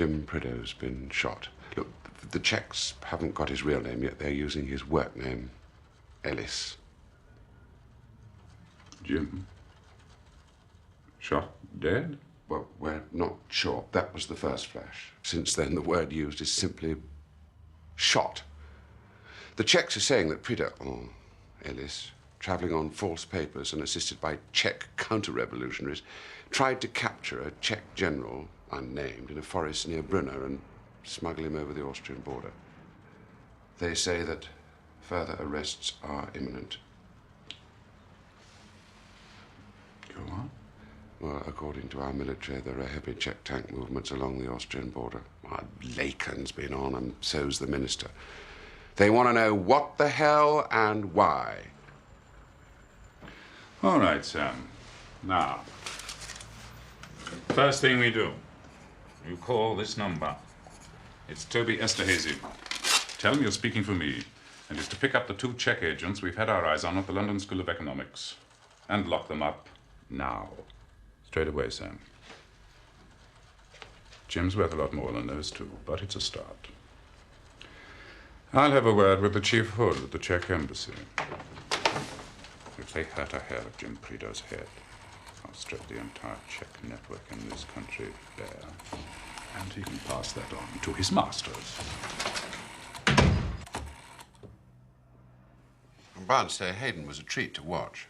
Jim Prideaux's been shot. Look, the Czechs haven't got his real name yet. They're using his work name, Ellis. Jim? Shot dead? Well, we're not sure. That was the first flash. Since then, the word used is simply shot. The Czechs are saying that Prideaux, or Ellis, travelling on false papers and assisted by Czech counter-revolutionaries, tried to capture a Czech general, unnamed, in a forest near Brunner and smuggle him over the Austrian border. They say that further arrests are imminent. Go on. Well, according to our military, there are heavy Czech tank movements along the Austrian border. Laken's been on, and so's the minister. They want to know what the hell and why. All right, Sam. Now, first thing we do, you call this number. It's Toby Esterhazy. Tell him you're speaking for me, and is to pick up the 2 Czech agents we've had our eyes on at the London School of Economics, and lock them up now. Straight away, Sam. Jim's worth a lot more than those 2, but it's a start. I'll have a word with the Chief Hood at the Czech Embassy. If they hurt a hair of Jim Prideaux's head, I'll strip the entire Czech network in this country bare, and he can pass that on to his masters. I'm bound to say Hayden was a treat to watch.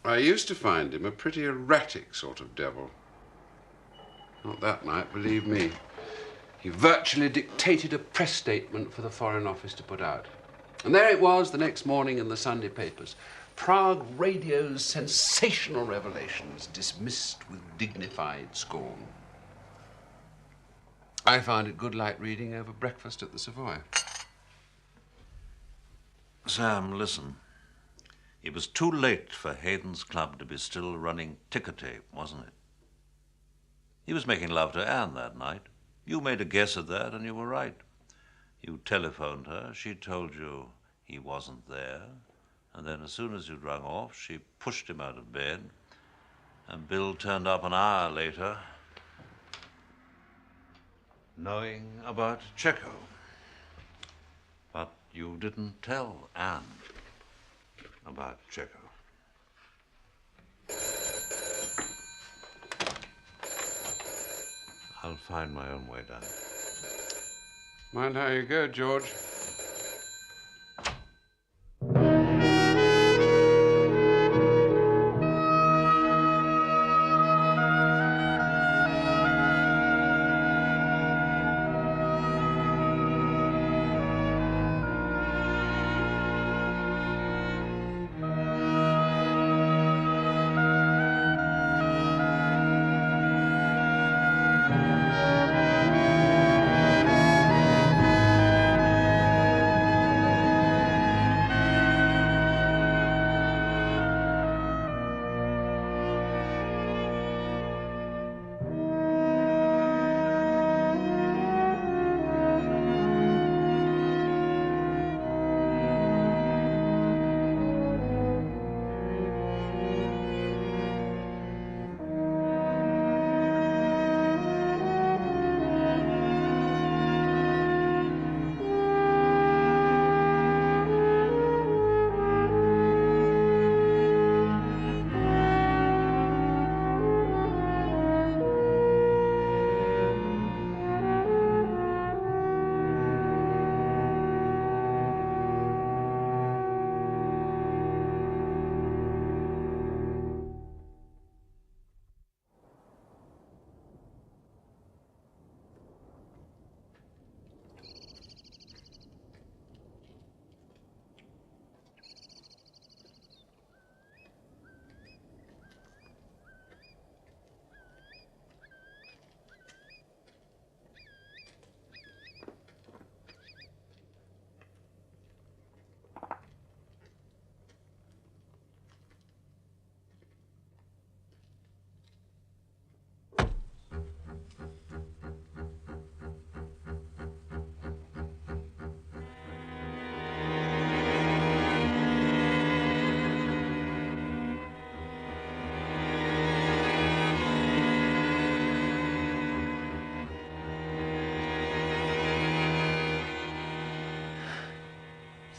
I used to find him a pretty erratic sort of devil. Not that night, believe me. He virtually dictated a press statement for the Foreign Office to put out. And there it was the next morning in the Sunday papers. Prague radio's sensational revelations dismissed with dignified scorn. I found it good light reading over breakfast at the Savoy. Sam, listen. It was too late for Hayden's club to be still running ticker tape, wasn't it? He was making love to Anne that night. You made a guess at that, and you were right. You telephoned her. She told you he wasn't there. And then as soon as you'd rung off, she pushed him out of bed. And Bill turned up an hour later, knowing about Checo. But you didn't tell Anne about Checo. I'll find my own way down. Mind how you go, George.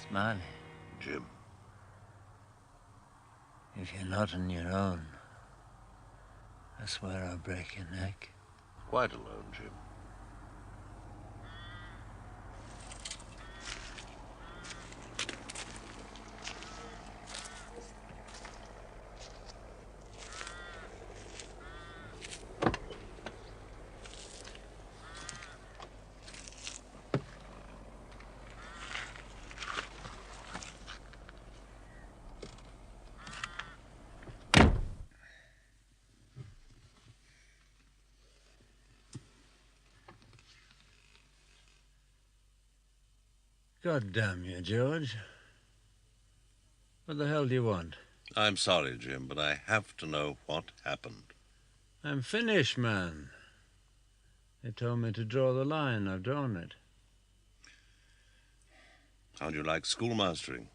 Smiley, Jim. if you're not on your own, I swear I'll break your neck. Quite alone, Jim. God damn you, George. What the hell do you want? I'm sorry, Jim, but I have to know what happened. I'm finished, man. They told me to draw the line. I've drawn it. How'd you like schoolmastering?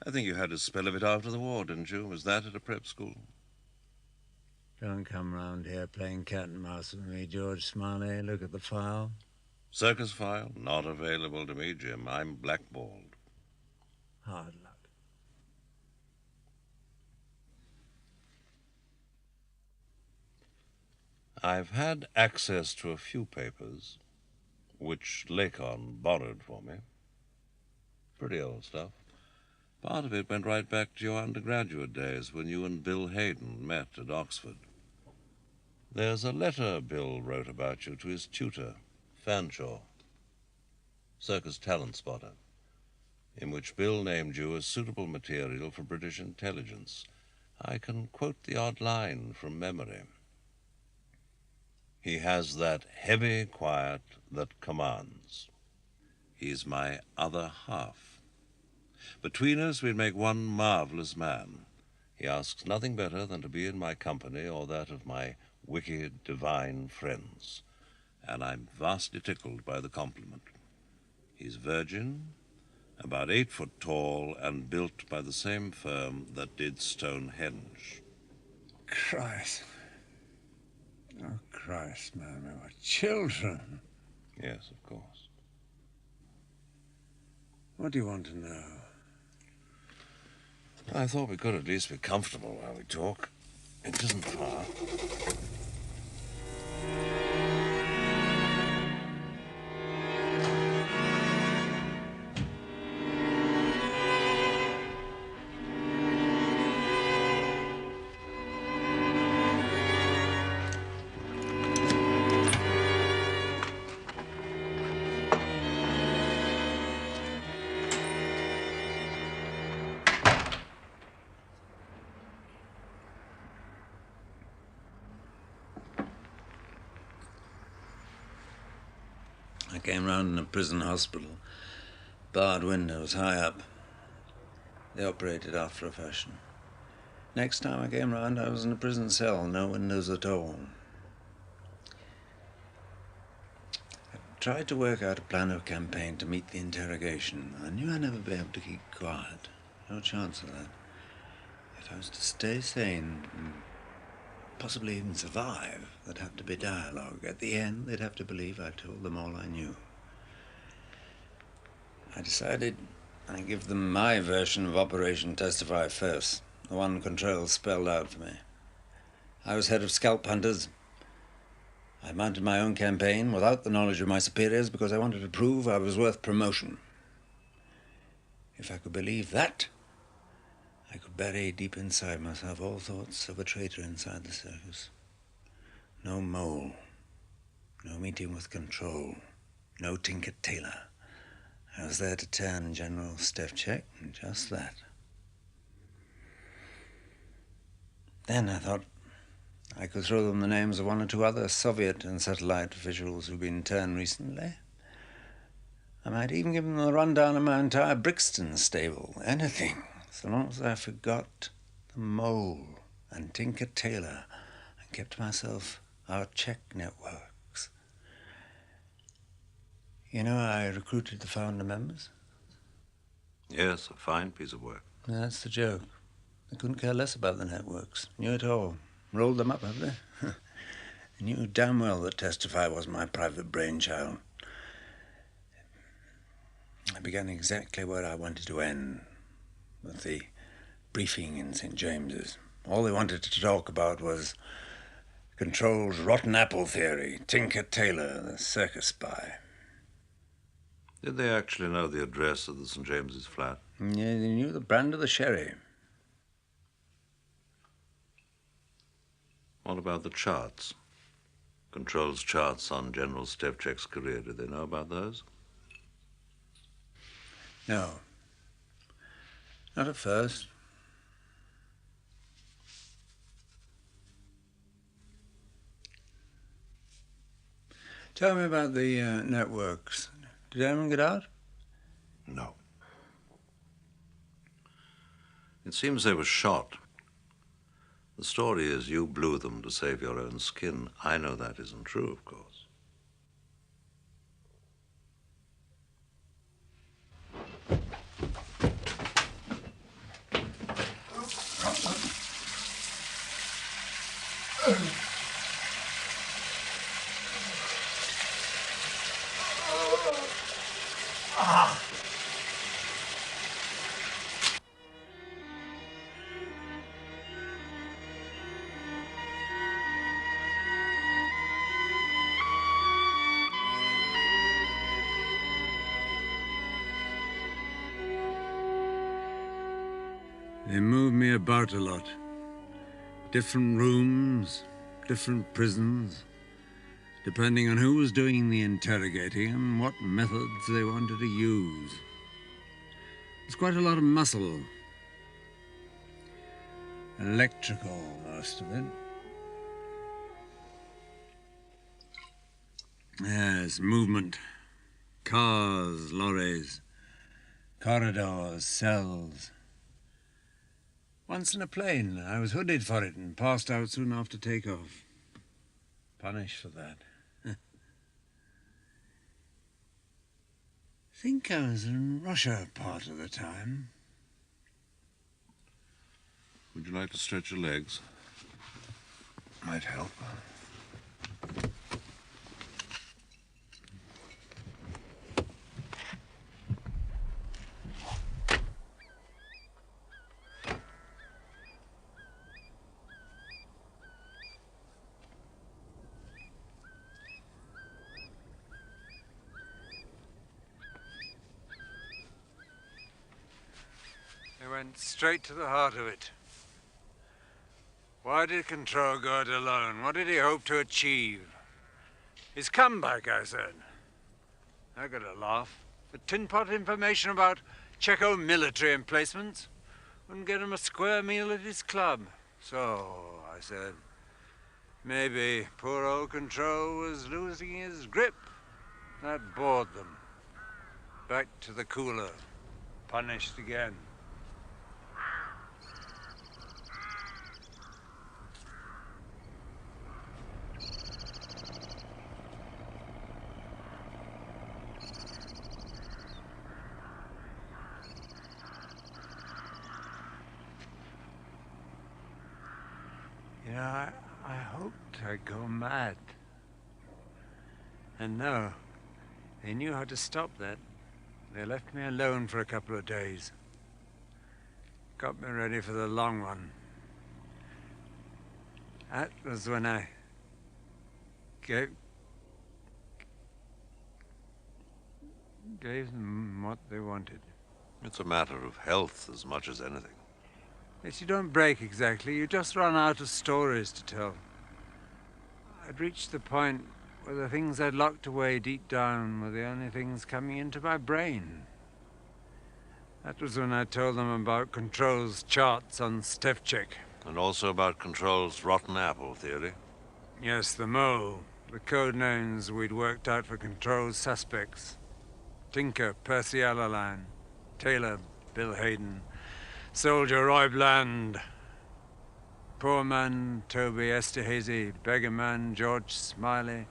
I think you had a spell of it after the war, didn't you? Was that at a prep school? Don't come round here playing cat and mouse with me, George Smiley. Look at the file. Circus file? Not available to me, Jim. I'm blackballed. Hard luck. I've had access to a few papers, which Lacon borrowed for me. Pretty old stuff. Part of it went right back to your undergraduate days when you and Bill Hayden met at Oxford. There's a letter Bill wrote about you to his tutor, Fanshawe, circus talent spotter, in which Bill named you as suitable material for British intelligence. I can quote the odd line from memory. He has that heavy quiet that commands. He's my other half. Between us, we'd make one marvelous man. He asks nothing better than to be in my company or that of my wicked, divine friends, and I'm vastly tickled by the compliment. He's virgin, about 8 foot tall, and built by the same firm that did Stonehenge. Christ. Oh, Christ, man, we were children. Yes, of course. What do you want to know? I thought we could at least be comfortable while we talk. It isn't far. I came round in a prison hospital. Barred windows high up. They operated after a fashion. Next time I came round, I was in a prison cell, no windows at all. I tried to work out a plan of campaign to meet the interrogation. I knew I'd never be able to keep quiet. No chance of that. If I was to stay sane and possibly even survive, there'd have to be dialogue. At the end, they'd have to believe I told them all I knew. I decided I'd give them my version of Operation Testify first, the one Control spelled out for me. I was head of scalp hunters. I mounted my own campaign without the knowledge of my superiors because I wanted to prove I was worth promotion. If I could believe that, I could bury deep inside myself all thoughts of a traitor inside the circus. No mole, no meeting with Control, no Tinker Tailor. I was there to turn General Stefchek, and just that. Then I thought I could throw them the names of 1 or 2 other Soviet and satellite officials who've been turned recently. I might even give them the rundown of my entire Brixton stable. Anything, so long as I forgot the mole and Tinker Tailor and kept myself our Czech networks. You know, I recruited the founder members. Yes, a fine piece of work. That's the joke. They couldn't care less about the networks. Knew it all. Rolled them up, have they? They knew damn well that Testify was my private brainchild. I began exactly where I wanted to end, with the briefing in St. James's. All they wanted to talk about was Control's rotten apple theory, Tinker Tailor, the circus spy. Did they actually know the address of the St. James's flat? Yeah, they knew the brand of the sherry. What about the charts? Control's charts on General Stevchek's career. Did they know about those? No. Not at first. Tell me about the networks. Did anyone get out? No. It seems they were shot. The story is you blew them to save your own skin. I know that isn't true, of course. They moved me about a lot. Different rooms, different prisons, depending on who was doing the interrogating and what methods they wanted to use. There's quite a lot of muscle. Electrical, most of it. Yes, movement. Cars, lorries, corridors, cells. Once in a plane, I was hooded for it and passed out soon after takeoff. Punished for that. I think I was in Russia part of the time. Would you like to stretch your legs? Might help. They went straight to the heart of it. Why did Control go it alone? What did he hope to achieve? His comeback, I said. I got a laugh. The tin pot information about Checo military emplacements wouldn't get him a square meal at his club. So, I said, maybe poor old Control was losing his grip. That bored them. Back to the cooler. Punished again. You know, I hoped I'd go mad. And no, they knew how to stop that. They left me alone for a couple of days. Got me ready for the long one. That was when I gave them what they wanted. It's a matter of health as much as anything. Yes, you don't break exactly. You just run out of stories to tell. I'd reached the point where the things I'd locked away deep down were the only things coming into my brain. That was when I told them about Control's charts on Stevchek. And also about Control's rotten apple theory. Yes, the mole. The code names we'd worked out for Control's suspects. Tinker, Percy Allaline. Tailor, Bill Hayden. Soldier, Roy Bland. Poor man, Toby Esterhazy. Beggar man, George Smiley.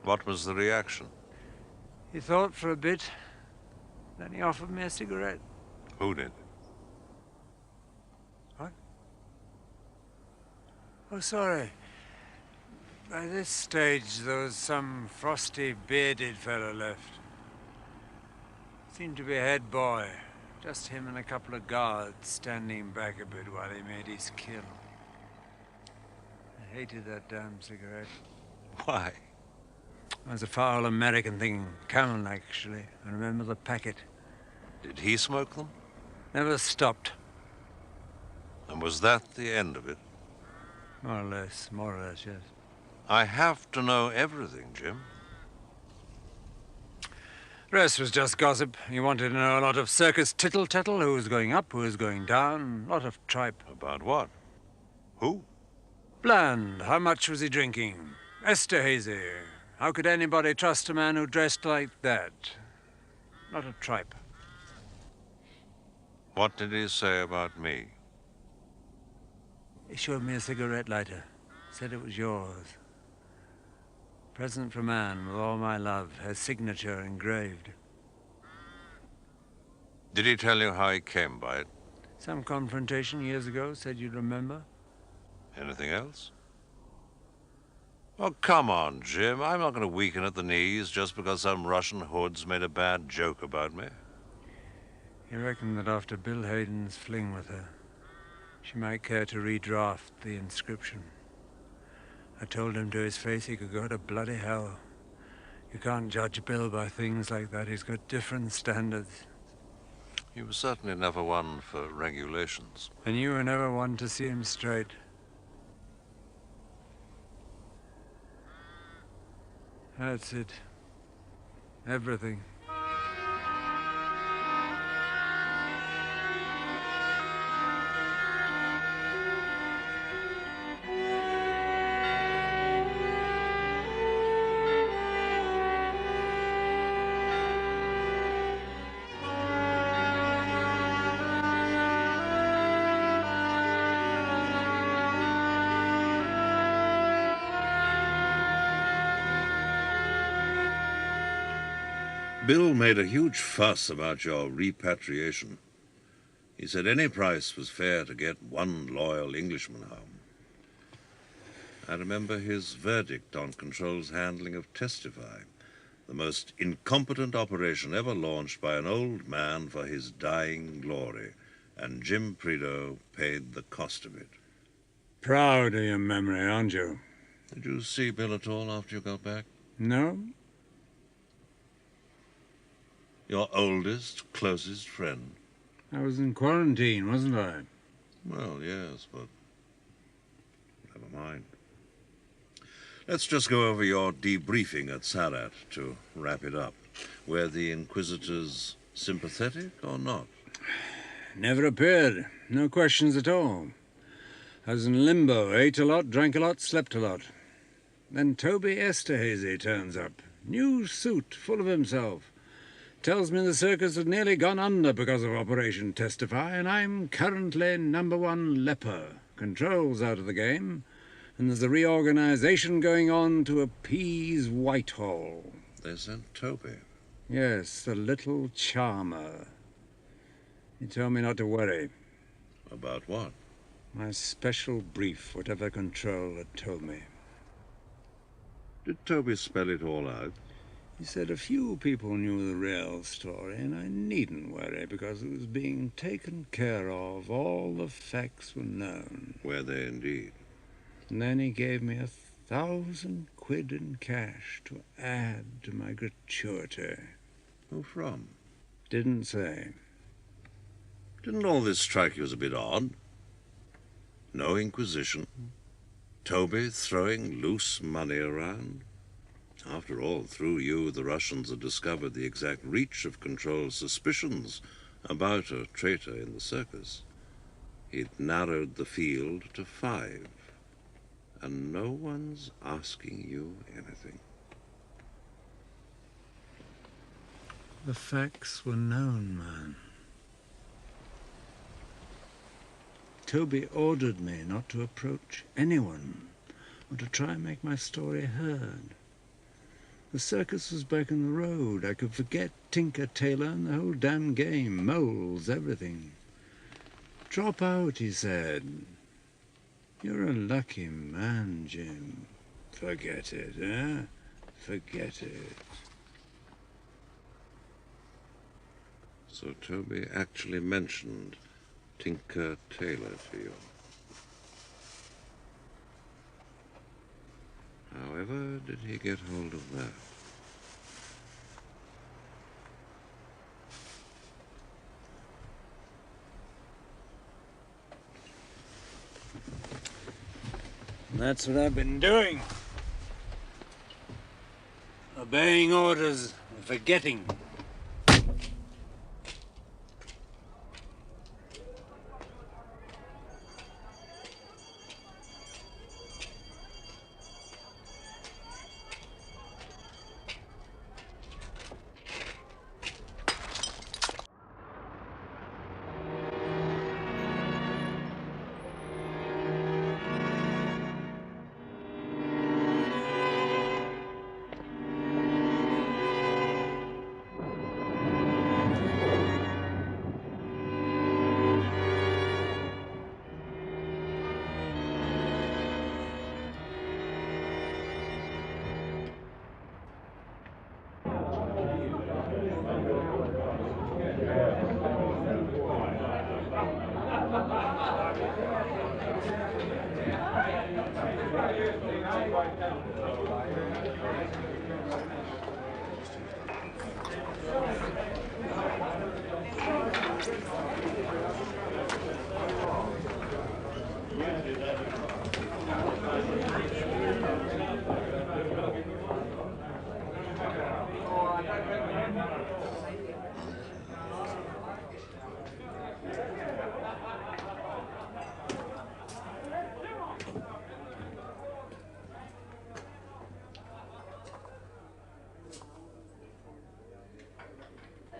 What was the reaction? He thought for a bit. Then he offered me a cigarette. Who did? What? Oh, sorry. By this stage, there was some frosty, bearded fellow left. Seemed to be a head boy. Just him and a couple of guards standing back a bit while he made his kill. I hated that damn cigarette. Why? It was a foul American thing. Camel, actually. I remember the packet. Did he smoke them? Never stopped. And was that the end of it? More or less, yes. I have to know everything, Jim. The rest was just gossip. He wanted to know a lot of circus tittle-tattle, who was going up, who was going down, a lot of tripe. About what? Who? Bland, how much was he drinking? Esterhazy, how could anybody trust a man who dressed like that? Lot of tripe. What did he say about me? He showed me a cigarette lighter. Said it was yours. Present from Anne, with all my love, her signature engraved. Did he tell you how he came by it? Some confrontation years ago, said you'd remember. Anything else? Oh, come on, Jim. I'm not going to weaken at the knees just because some Russian hoods made a bad joke about me. He reckoned that after Bill Hayden's fling with her, she might care to redraft the inscription. I told him to his face he could go to bloody hell. You can't judge Bill by things like that. He's got different standards. He was certainly never one for regulations. And you were never one to see him straight. That's it. Everything. Bill made a huge fuss about your repatriation. He said any price was fair to get one loyal Englishman home. I remember his verdict on Control's handling of Testify, the most incompetent operation ever launched by an old man for his dying glory, and Jim Prideaux paid the cost of it. Proud of your memory, aren't you? Did you see Bill at all after you got back? No? Your oldest, closest friend? I was in quarantine, wasn't I? Well, yes, but never mind. Let's just go over your debriefing at Sarat to wrap it up. Were the Inquisitors sympathetic or not? Never appeared. No questions at all. I was in limbo, ate a lot, drank a lot, slept a lot. Then Toby Esterhazy turns up. New suit, full of himself. Tells me the circus had nearly gone under because of Operation Testify, and I'm currently #1 leper. Control's out of the game, and there's a reorganization going on to appease Whitehall. They sent Toby. Yes, the little charmer. He told me not to worry. About what? My special brief, whatever Control had told me. Did Toby spell it all out? He said a few people knew the real story, and I needn't worry because it was being taken care of. All the facts were known. Were they indeed? And then he gave me 1,000 quid in cash to add to my gratuity. Who from? Didn't say. Didn't all this strike you as a bit odd? No Inquisition. Toby throwing loose money around. After all, through you, the Russians had discovered the exact reach of Control's suspicions about a traitor in the circus. He'd narrowed the field to 5, and no one's asking you anything. The facts were known, man. Toby ordered me not to approach anyone or to try and make my story heard. The circus was back on the road. I could forget Tinker, Tailor, and the whole damn game. Moles, everything. Drop out, he said. You're a lucky man, Jim. Forget it, eh? Forget it. So Toby actually mentioned Tinker Tailor to you. However did he get hold of that? That's what I've been doing. Obeying orders and forgetting.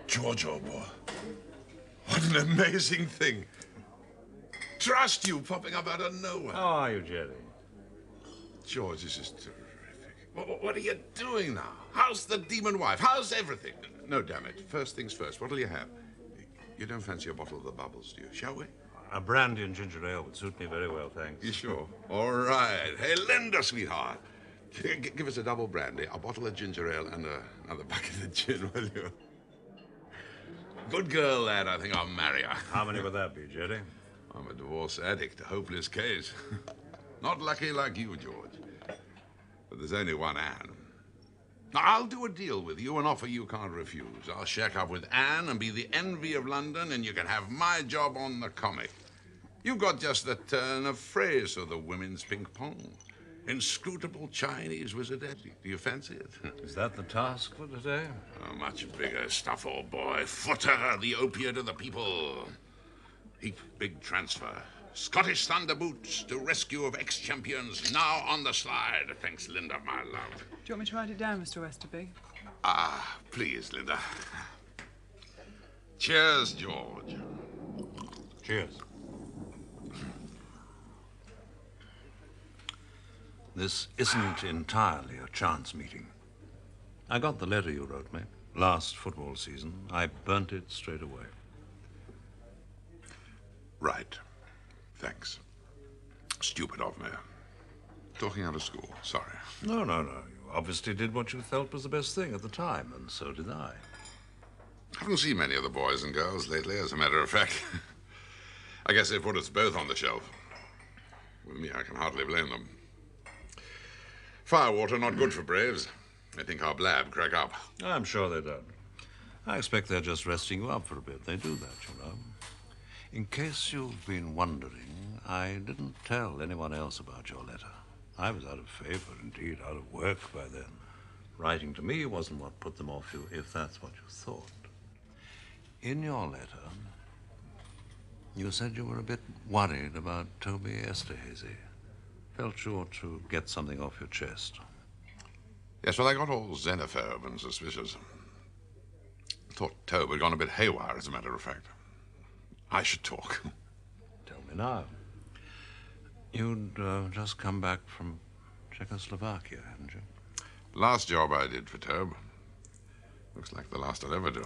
George, old boy. What an amazing thing. Trust you popping up out of nowhere. How are you, Jerry? George, this is terrific. What are you doing now? How's the demon wife? How's everything? No, damn it. First things first. What'll you have? You don't fancy a bottle of the bubbles, do you? Shall we? A brandy and ginger ale would suit me very well, thanks. You sure? All right. Hey, Linda, sweetheart. Give us a double brandy, a bottle of ginger ale, and another bucket of gin, will you? Good girl, lad. I think I'll marry her. How many would that be, Jerry? I'm a divorce addict, a hopeless case. Not lucky like you, George. But there's only one Anne. Now, I'll do a deal with you, an offer you can't refuse. I'll shack up with Anne and be the envy of London, and you can have my job on the comic. You've got just the turn of phrase for the women's ping-pong. Inscrutable Chinese wizardette. Do you fancy it? Is that the task for today? Oh, much bigger stuff, old boy. Footer, the opiate of the people. Heap big transfer. Scottish Thunder Boots to rescue of ex-champions now on the slide. Thanks, Linda, my love. Do you want me to write it down, Mr. Westerby? Ah, please, Linda. Cheers, George. Cheers. This isn't entirely a chance meeting. I got the letter you wrote me last football season. I burnt it straight away. Right. Thanks. Stupid of me. Talking out of school. Sorry. No. You obviously did what you felt was the best thing at the time, and so did I. Haven't seen many of the boys and girls lately, as a matter of fact. I guess they put us both on the shelf. With me, I can hardly blame them. Firewater not good for braves. They think our blab crack up. I'm sure they don't. I expect they're just resting you up for a bit. They do that, you know. In case you've been wondering, I didn't tell anyone else about your letter. I was out of favor, indeed, out of work by then. Writing to me wasn't what put them off you, if that's what you thought. In your letter, you said you were a bit worried about Toby Esterhazy. Felt you ought to get something off your chest. Yes, well, I got all xenophobe and suspicious. Thought Tobe had gone a bit haywire, as a matter of fact. I should talk. Tell me now. You'd just come back from Czechoslovakia, hadn't you? Last job I did for Tobe. Looks like the last I'll ever do.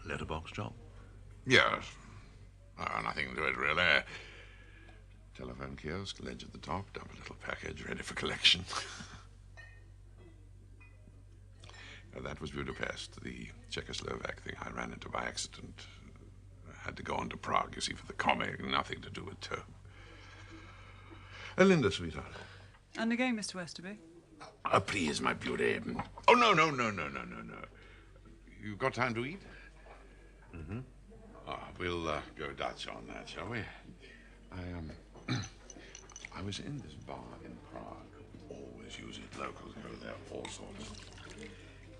Letterbox job? Yes. Nothing to it, really. Telephone kiosk, ledge at the top, dump a little package ready for collection. That was Budapest, the Czechoslovak thing I ran into by accident. I had to go on to Prague, you see, for the comic, nothing to do with Tobe. Linda, sweetheart. And again, Mr. Westerby. Please, my beauty. Oh, no. You got time to eat? Mm-hmm. We'll go Dutch on that, shall we? I was in this bar in Prague. Always use it. Locals go there, all sorts.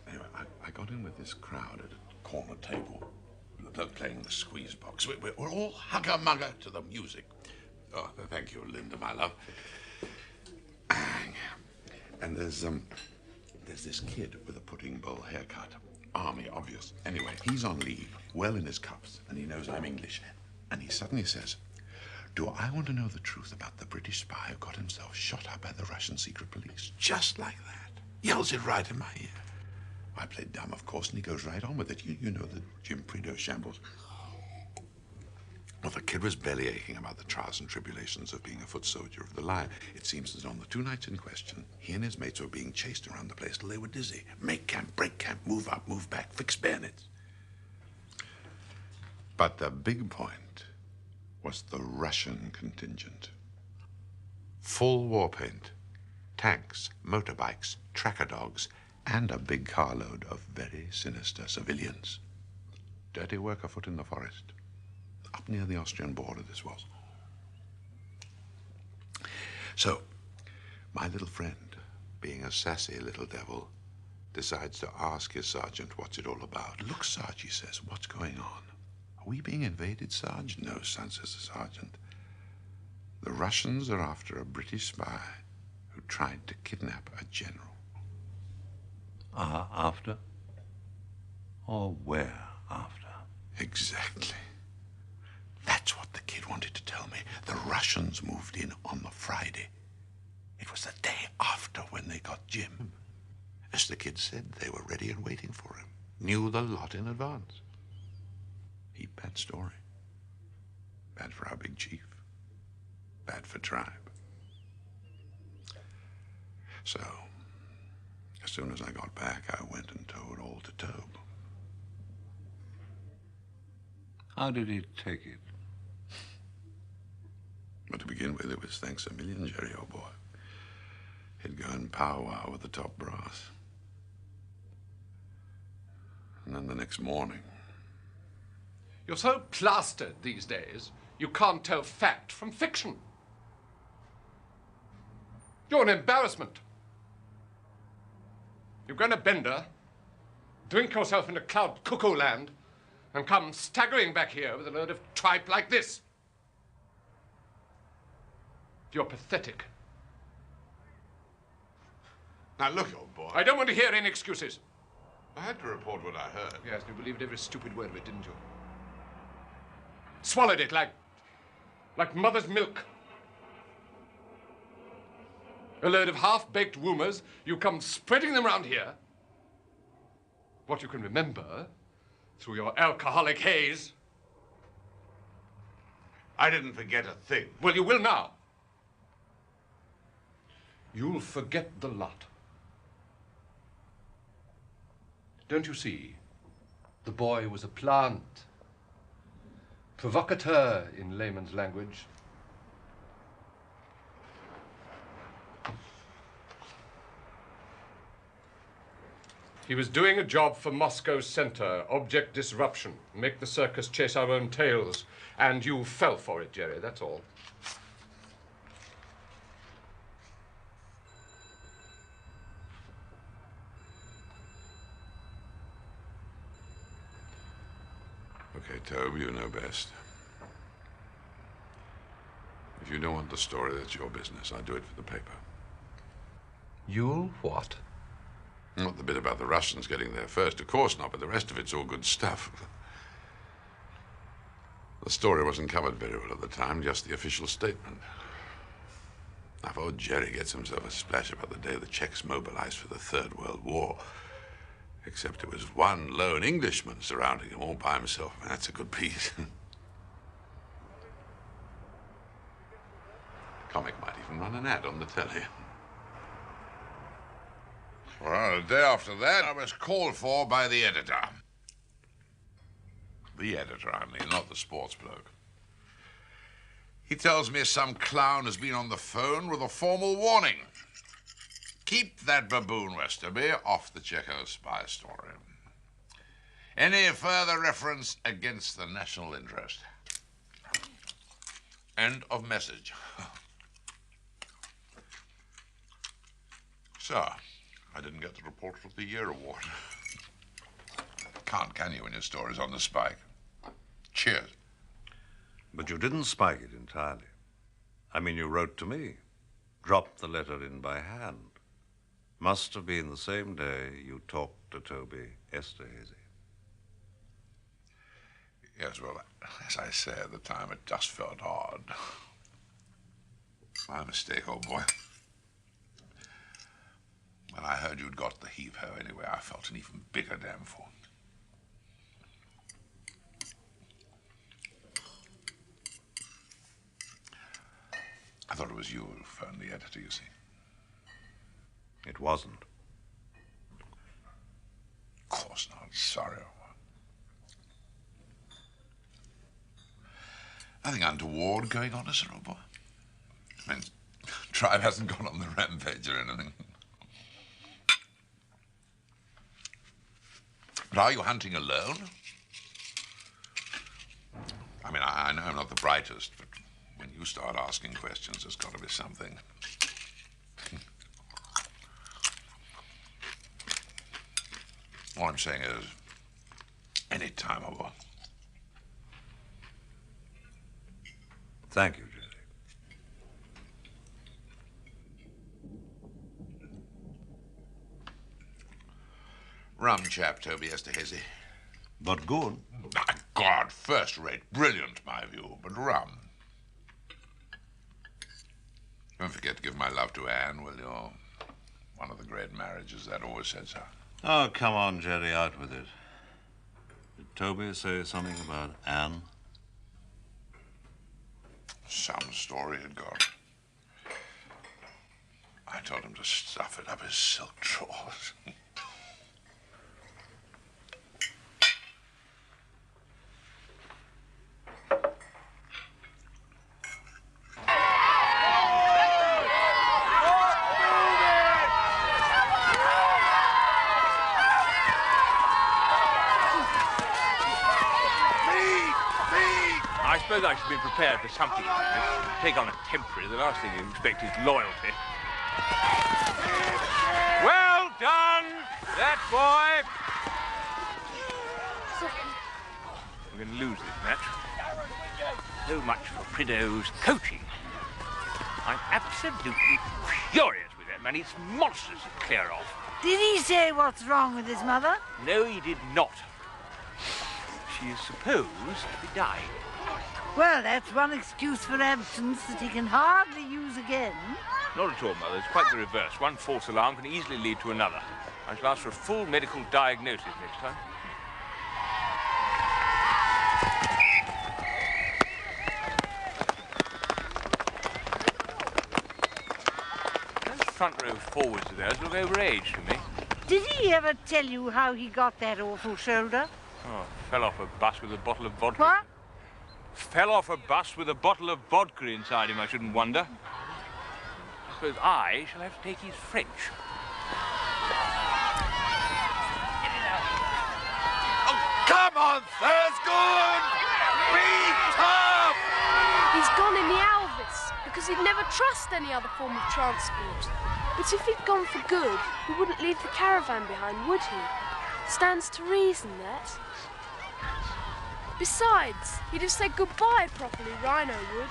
Anyway, I got in with this crowd at a corner table. They're playing the squeeze box. We're all hugger-mugger to the music. Oh, thank you, Linda, my love. And there's this kid with a pudding bowl haircut. Army, obvious. Anyway, he's on leave, well in his cups, and he knows I'm English. And he suddenly says, "Do I want to know the truth about the British spy who got himself shot up by the Russian secret police?" Just like that. Yells it right in my ear. I played dumb, of course, and he goes right on with it. You know the Jim Prideaux shambles. Well, the kid was belly aching about the trials and tribulations of being a foot soldier of the line. It seems that on the 2 nights in question, he and his mates were being chased around the place till they were dizzy. Make camp, break camp, move up, move back, fix bayonets. But the big point was the Russian contingent. Full war paint, tanks, motorbikes, tracker dogs, and a big carload of very sinister civilians. Dirty work afoot in the forest. Up near the Austrian border, this was. So, my little friend, being a sassy little devil, decides to ask his sergeant what's it all about. "Look, Sarge," he says, "what's going on? Are we being invaded, Sarge?" "No, son," says the sergeant. "The Russians are after a British spy who tried to kidnap a general." After? Or where after? Exactly. That's what the kid wanted to tell me. The Russians moved in on the Friday. It was the day after when they got Jim. As the kid said, they were ready and waiting for him. Knew the lot in advance. Heap bad story. Bad for our big chief. Bad for tribe. So, as soon as I got back, I went and told all to Tobe. How did he take it? But to begin with, it was thanks a million, Jerry, old boy. He'd go and powwow with the top brass. And then the next morning... You're so plastered these days, you can't tell fact from fiction. You're an embarrassment. You've grown a bender, drink yourself into cloud cuckoo land, and come staggering back here with a load of tripe like this. You're pathetic. Now look, old boy. I don't want to hear any excuses. I had to report what I heard. Yes, you believed every stupid word of it, didn't you? Swallowed it like mother's milk. A load of half-baked rumors, you come spreading them around here. What you can remember through your alcoholic haze. I didn't forget a thing. Well, you will now. You'll forget the lot. Don't you see? The boy was a plant. Provocateur, in layman's language. He was doing a job for Moscow Center, object disruption, make the circus chase our own tails. And you fell for it, Jerry, that's all. Okay, Tobe, you know best. If you don't want the story, that's your business. I do it for the paper. You'll what? Not the bit about the Russians getting there first, of course not, but the rest of it's all good stuff. The story wasn't covered very well at the time, just the official statement. Now, if old Jerry gets himself a splash about the day the Czechs mobilized for the Third World War, except it was one lone Englishman surrounding him all by himself, that's a good piece. Comic might even run an ad on the telly. Well, the day after that, I was called for by the editor. The editor, I mean, not the sports bloke. He tells me some clown has been on the phone with a formal warning. Keep that baboon, Westerby, off the Checo spy story. Any further reference against the national interest. End of message. So, I didn't get the Reporter of the Year award. Can't, can you, when your story's on the spike? Cheers. But you didn't spike it entirely. I mean, you wrote to me. Dropped the letter in by hand. Must have been the same day you talked to Toby Esterhazy. Yes, well, as I say at the time, it just felt odd. My mistake, old boy. When I heard you'd got the heave-ho anyway, I felt an even bigger damn fool. I thought it was you who phoned the editor, you see. It wasn't. Of course not. Sorry. Nothing untoward going on, is there, old boy? I mean, Tribe hasn't gone on the rampage or anything. But are you hunting alone? I mean, I know I'm not the brightest, but when you start asking questions, there's got to be something. All I'm saying is, any time, old boy. Thank you, Jesse. Rum chap, Toby Esterhazy. But good. My God, first rate, brilliant, my view, but rum. Don't forget to give my love to Anne, will you? One of the great marriages that always said so. Oh, come on, Jerry, out with it. Did Toby say something about Anne? Some story had got. I told him to stuff it up his silk drawers. I suppose I should be prepared for something like this. Take on a temporary, the last thing you expect is loyalty. Well done, that boy. We're going to lose this match. So much for Prideaux's coaching. I'm absolutely furious with that man. It's monstrous to clear off. Did he say what's wrong with his mother? No, he did not. She is supposed to be dying. Well, that's one excuse for absence that he can hardly use again. Not at all, Mother. It's quite the reverse. One false alarm can easily lead to another. I shall ask for a full medical diagnosis next time. Those front row forwards of theirs look overaged to me. Did he ever tell you how he got that awful shoulder? Oh, fell off a bus with a bottle of vodka. What? Fell off a bus with a bottle of vodka inside him, I shouldn't wonder. I suppose I shall have to take his French. Oh, come on, Thursgood! Be tough! He's gone in the Alvis because he'd never trust any other form of transport. But if he'd gone for good, he wouldn't leave the caravan behind, would he? Stands to reason that. Besides, he'd have said goodbye properly, Rhino would.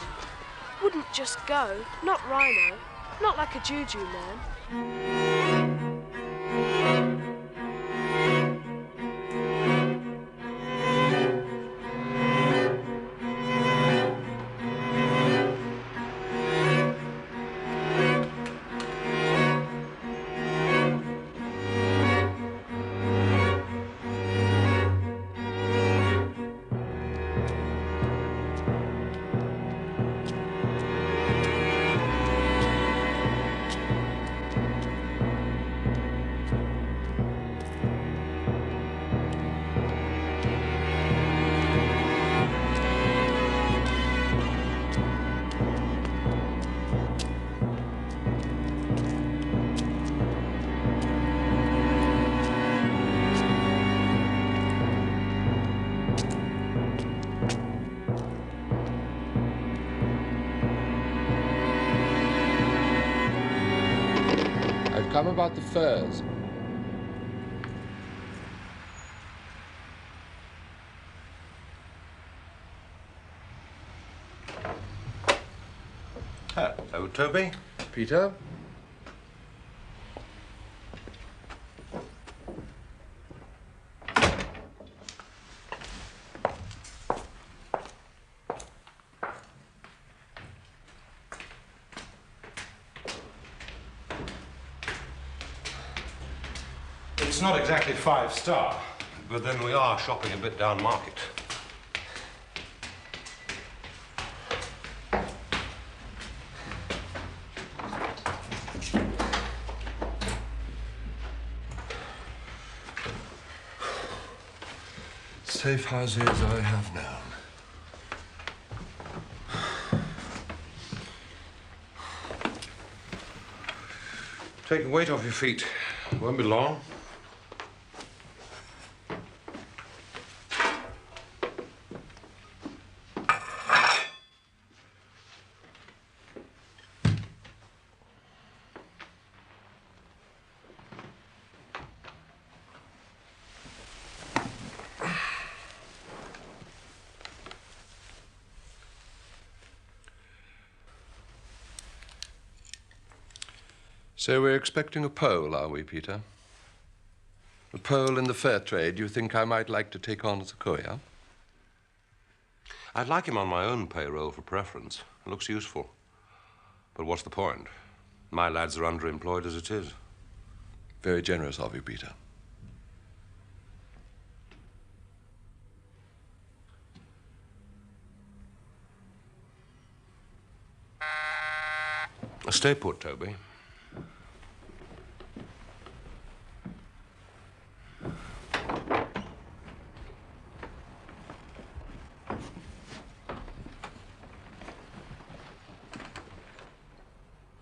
Wouldn't just go, not Rhino, not like a juju man. come about the furs. Hello, Toby. Peter? It's not exactly 5-star, but then we are shopping a bit down market. Safe houses I have known. Take the weight off your feet. Won't be long. So we're expecting a Pole, are we, Peter? A Pole in the fur trade you think I might like to take on as a courier? I'd like him on my own payroll for preference. It looks useful. But what's the point? My lads are underemployed as it is. Very generous of you, Peter. Stay put, Toby.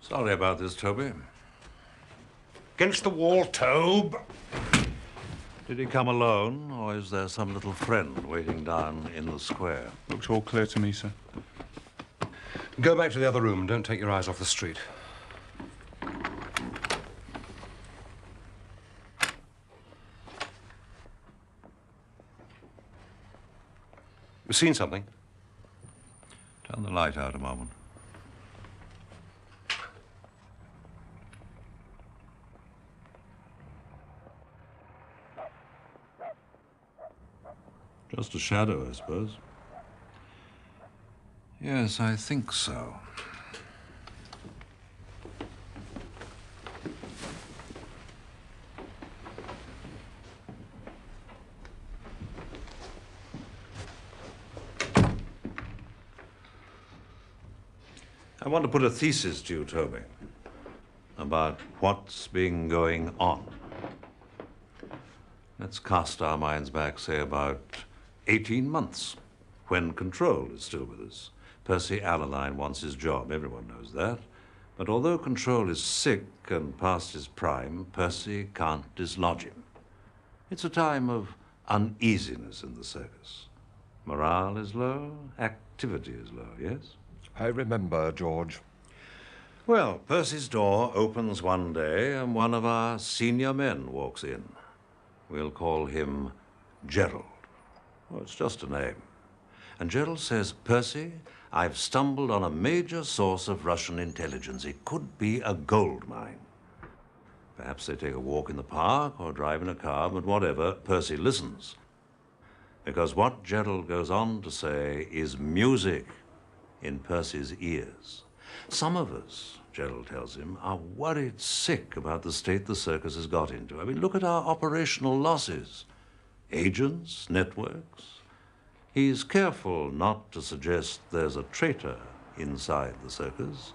Sorry about this, Toby. Against the wall, Tobe! Did he come alone, or is there some little friend waiting down in the square? Looks all clear to me, sir. Go back to the other room and don't take your eyes off the street. You seen something? Turn the light out a moment. Just a shadow, I suppose. Yes, I think so. I want to put a thesis to you, Toby, about what's been going on. Let's cast our minds back, say, about 18 months, when Control is still with us. Percy Allaline wants his job, everyone knows that. But although Control is sick and past his prime, Percy can't dislodge him. It's a time of uneasiness in the circus. Morale is low, activity is low, yes? I remember, George. Well, Percy's door opens one day and one of our senior men walks in. We'll call him Gerald. Well, it's just a name. And Gerald says, Percy, I've stumbled on a major source of Russian intelligence. It could be a gold mine. Perhaps they take a walk in the park or drive in a car, but whatever, Percy listens. Because what Gerald goes on to say is music in Percy's ears. Some of us, Gerald tells him, are worried sick about the state the circus has got into. I mean, look at our operational losses. Agents, networks. He's careful not to suggest there's a traitor inside the circus,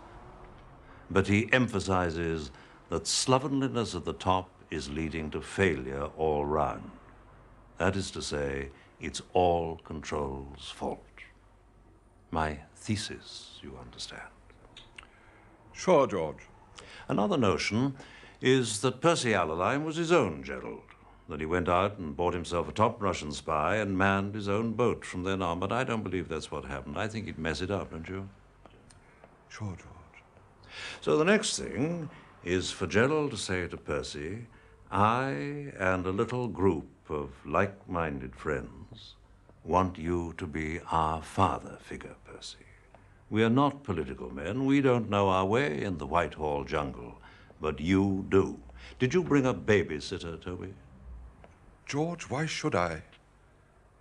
but he emphasizes that slovenliness at the top is leading to failure all round. That is to say, it's all Control's fault. My thesis, you understand. Sure, George. Another notion is that Percy Allaline was his own Gerald, that he went out and bought himself a top Russian spy and manned his own boat from then on, but I don't believe that's what happened. I think he'd mess it up, don't you? Sure, George. So the next thing is for Gerald to say to Percy, I and a little group of like-minded friends want you to be our father figure, Percy. We are not political men. We don't know our way in the Whitehall jungle, but you do. Did you bring a babysitter, Toby? George, why should I?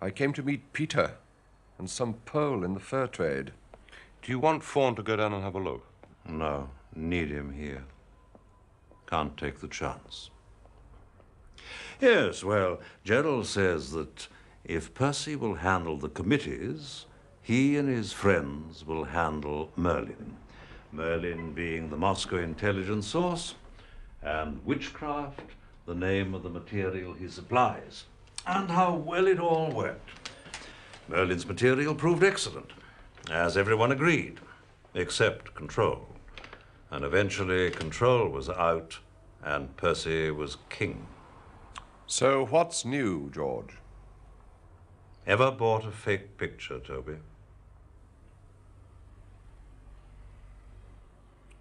I came to meet Peter and some Pole in the fur trade. Do you want Fawn to go down and have a look? No, need him here. Can't take the chance. Yes, well, Gerald says that if Percy will handle the committees, he and his friends will handle Merlin. Merlin being the Moscow intelligence source, and witchcraft the name of the material he supplies. And how well it all worked. Merlin's material proved excellent, as everyone agreed, except Control. And eventually Control was out, and Percy was king. So what's new, George? Ever bought a fake picture, Toby?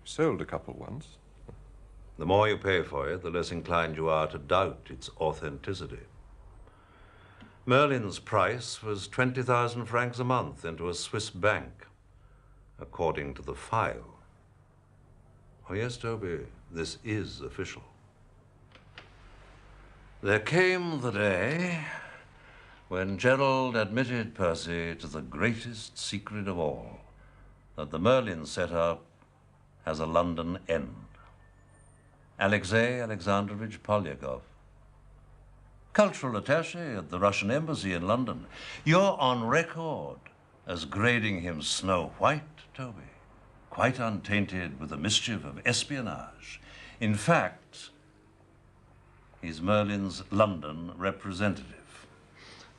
Sold a couple once. The more you pay for it, the less inclined you are to doubt its authenticity. Merlin's price was 20,000 francs a month into a Swiss bank, according to the file. Oh, yes, Toby, this is official. There came the day when Gerald admitted Percy to the greatest secret of all, that the Merlin setup has a London end. Alexei Alexandrovich Polyakov, cultural attaché at the Russian embassy in London. You're on record as grading him Snow White, Toby, quite untainted with the mischief of espionage. In fact, he's Merlin's London representative.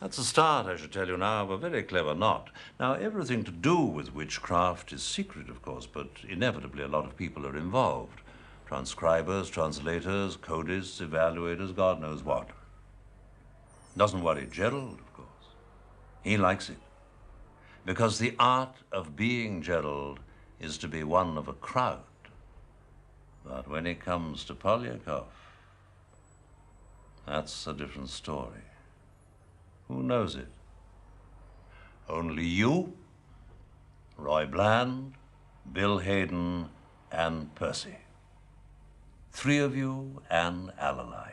That's a start, I should tell you now, of a very clever knot. Now, everything to do with witchcraft is secret, of course, but inevitably a lot of people are involved. Transcribers, translators, codists, evaluators, God knows what. Doesn't worry Gerald, of course. He likes it. Because the art of being Gerald is to be one of a crowd. But when it comes to Polyakov, that's a different story. Who knows it? Only you, Roy Bland, Bill Hayden, and Percy. 3 of you and Alaline.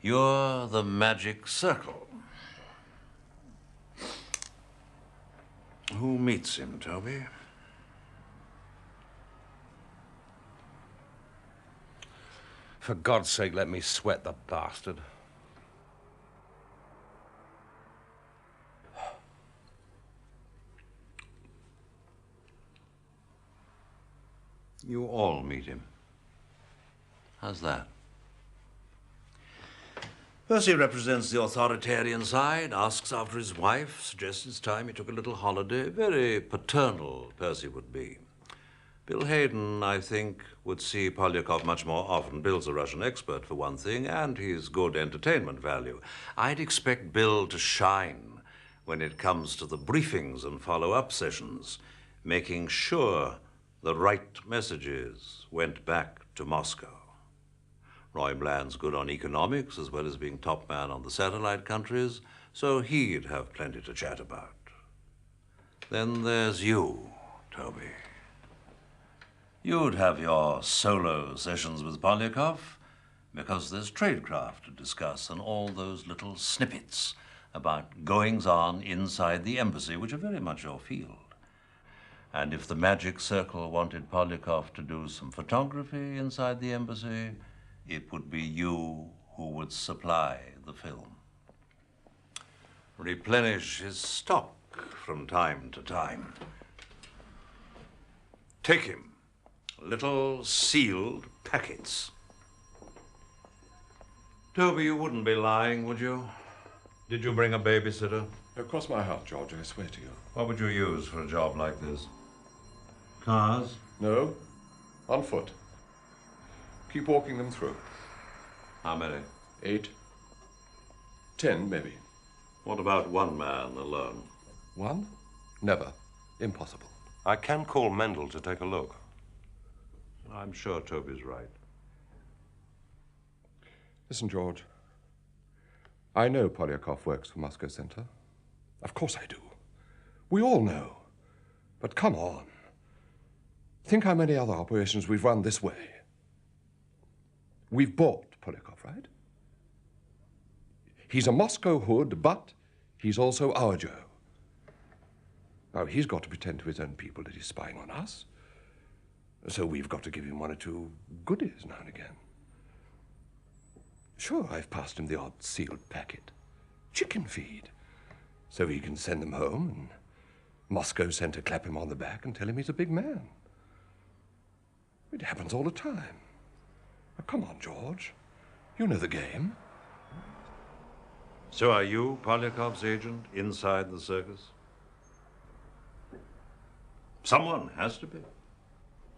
You're the magic circle. Who meets him, Toby? For God's sake, let me sweat the bastard. You all meet him. How's that? Percy represents the authoritarian side, asks after his wife, suggests it's time he took a little holiday. Very paternal, Percy would be. Bill Hayden, I think, would see Polyakov much more often. Bill's a Russian expert, for one thing, and he's good entertainment value. I'd expect Bill to shine when it comes to the briefings and follow-up sessions, making sure the right messages went back to Moscow. Roy Bland's good on economics as well as being top man on the satellite countries, so he'd have plenty to chat about. Then there's you, Toby. You'd have your solo sessions with Polyakov because there's tradecraft to discuss and all those little snippets about goings-on inside the embassy, which are very much your field. And if the magic circle wanted Polyakov to do some photography inside the embassy, it would be you who would supply the film. Replenish his stock from time to time. Take him little sealed packets. Toby, you wouldn't be lying, would you? Did you bring a babysitter? Cross my heart, George, I swear to you. What would you use for a job like this? Cars? No, on foot. Keep walking them through. How many? 8. 10, maybe. What about one man alone? 1? Never. Impossible. I can call Mendel to take a look. I'm sure Toby's right. Listen, George. I know Polyakov works for Moscow Center. Of course I do. We all know. But come on. Think how many other operations we've run this way. We've bought Polyakov, right? He's a Moscow hood, but he's also our Joe. Now, he's got to pretend to his own people that he's spying on us. So we've got to give him one or two goodies now and again. Sure, I've passed him the odd sealed packet. Chicken feed. So he can send them home and Moscow Center clap him on the back and tell him he's a big man. It happens all the time. Now, come on, George. You know the game. So are you Polyakov's agent inside the circus? Someone has to be.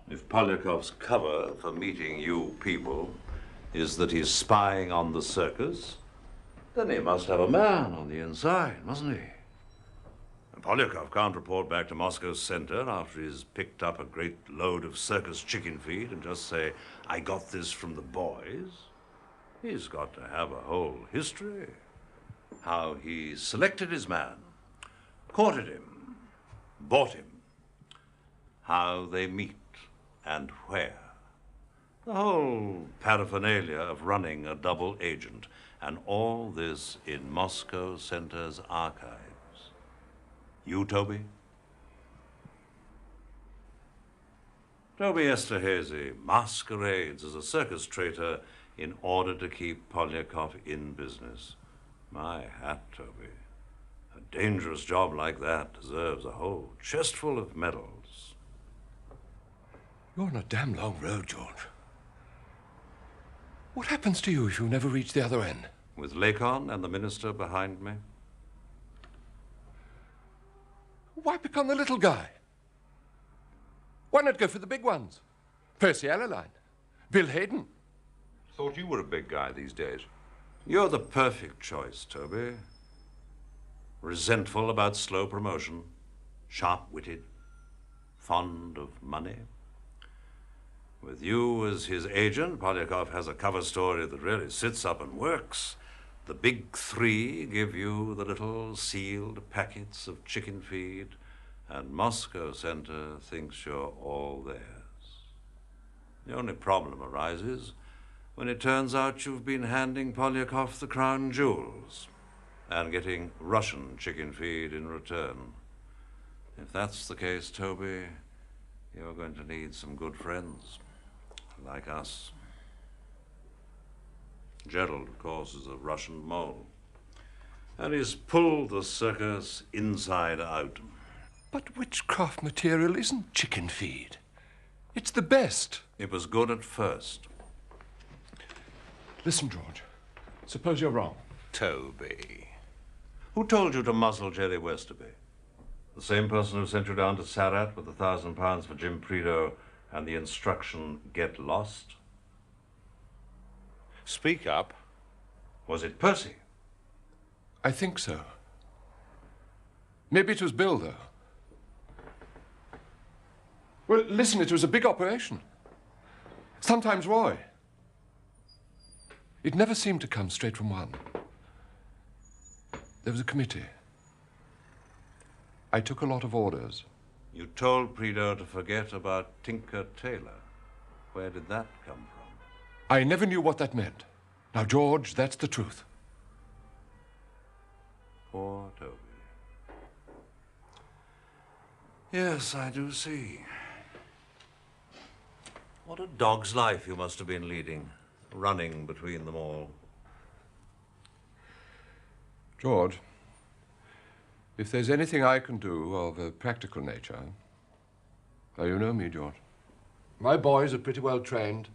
If Polyakov's cover for meeting you people is that he's spying on the circus, then he must have a man on the inside, mustn't he? And Polyakov can't report back to Moscow Center after he's picked up a great load of circus chicken feed and just say, I got this from the boys. He's got to have a whole history. How he selected his man, courted him, bought him, how they meet and where. The whole paraphernalia of running a double agent, and all this in Moscow Center's archives. You, Toby? Toby Esterhazy masquerades as a circus traitor in order to keep Polyakov in business. My hat, Toby. A dangerous job like that deserves a whole chestful of medals. You're on a damn long road, George. What happens to you if you never reach the other end? With Lakon and the minister behind me? Why become the little guy? Why not go for the big ones? Percy Allerline, Bill Hayden. Thought you were a big guy these days. You're the perfect choice, Toby. Resentful about slow promotion, sharp-witted, fond of money. With you as his agent, Polyakov has a cover story that really sits up and works. The big three give you the little sealed packets of chicken feed, and Moscow Center thinks you're all theirs. The only problem arises when it turns out you've been handing Polyakov the crown jewels and getting Russian chicken feed in return. If that's the case, Toby, you're going to need some good friends, like us. Gerald, of course, is a Russian mole, and he's pulled the circus inside out. But witchcraft material isn't chicken feed. It's the best. It was good at first. Listen, George, suppose you're wrong. Toby. Who told you to muzzle Jerry Westerby? The same person who sent you down to Sarat with £1,000 for Jim Prideaux and the instruction, get lost? Speak up. Was it Percy? I think so. Maybe it was Bill, though. Well, listen, it was a big operation. Sometimes Roy. It never seemed to come straight from one. There was a committee. I took a lot of orders. You told Prideaux to forget about Tinker Tailor. Where did that come from? I never knew what that meant. Now, George, that's the truth. Poor Toby. Yes, I do see. What a dog's life you must have been leading, running between them all. George, if there's anything I can do of a practical nature, well, you know me, George. My boys are pretty well trained.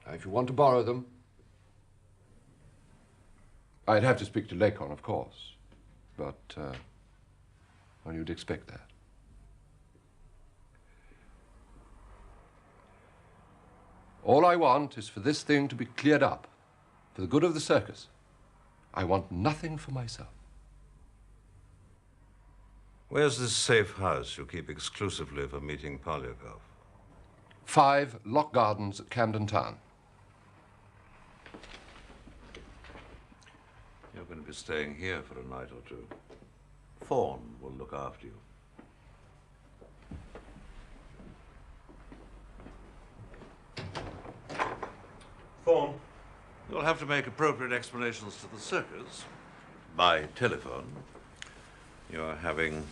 Now, if you want to borrow them, I'd have to speak to Lakon, of course. But, well, you'd expect that. All I want is for this thing to be cleared up, for the good of the circus. I want nothing for myself. Where's this safe house you keep exclusively for meeting Polyakov? 5 Lock Gardens at Camden Town. You're going to be staying here for a night or two. Fawn will look after you. Fawn. You'll have to make appropriate explanations to the circus by telephone. You're having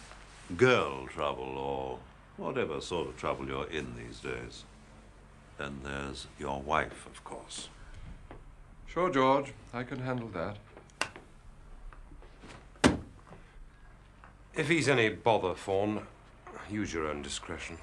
girl trouble or whatever sort of trouble you're in these days. Then there's your wife, of course. Sure, George. I can handle that. If he's any bother, Fawn, use your own discretion.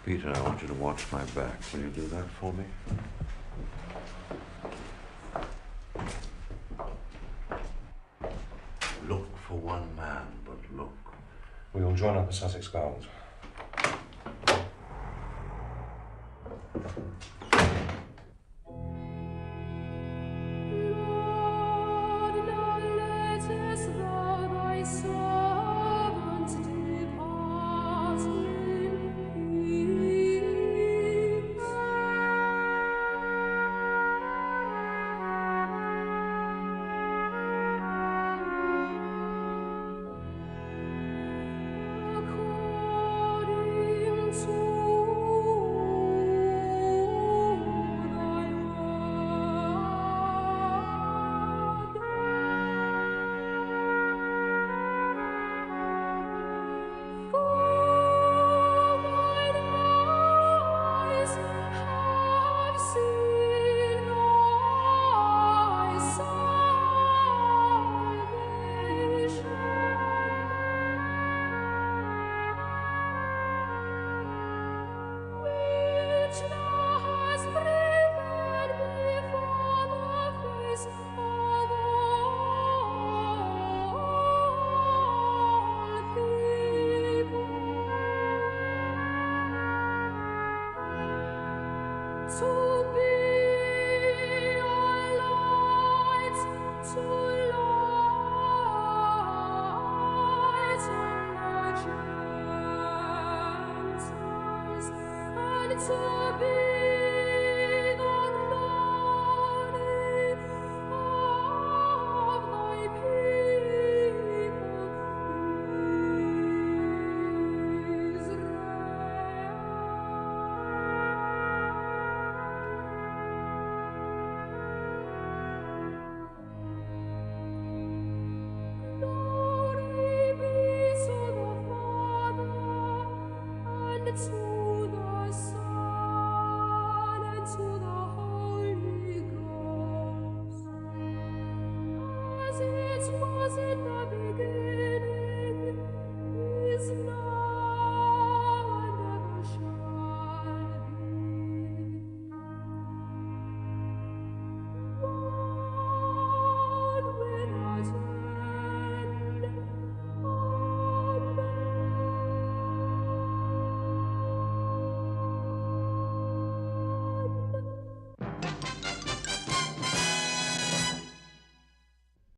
Peter, I want you to watch my back. Will you do that for me? Look for one man, but look. We will join up at Sussex Gardens. To be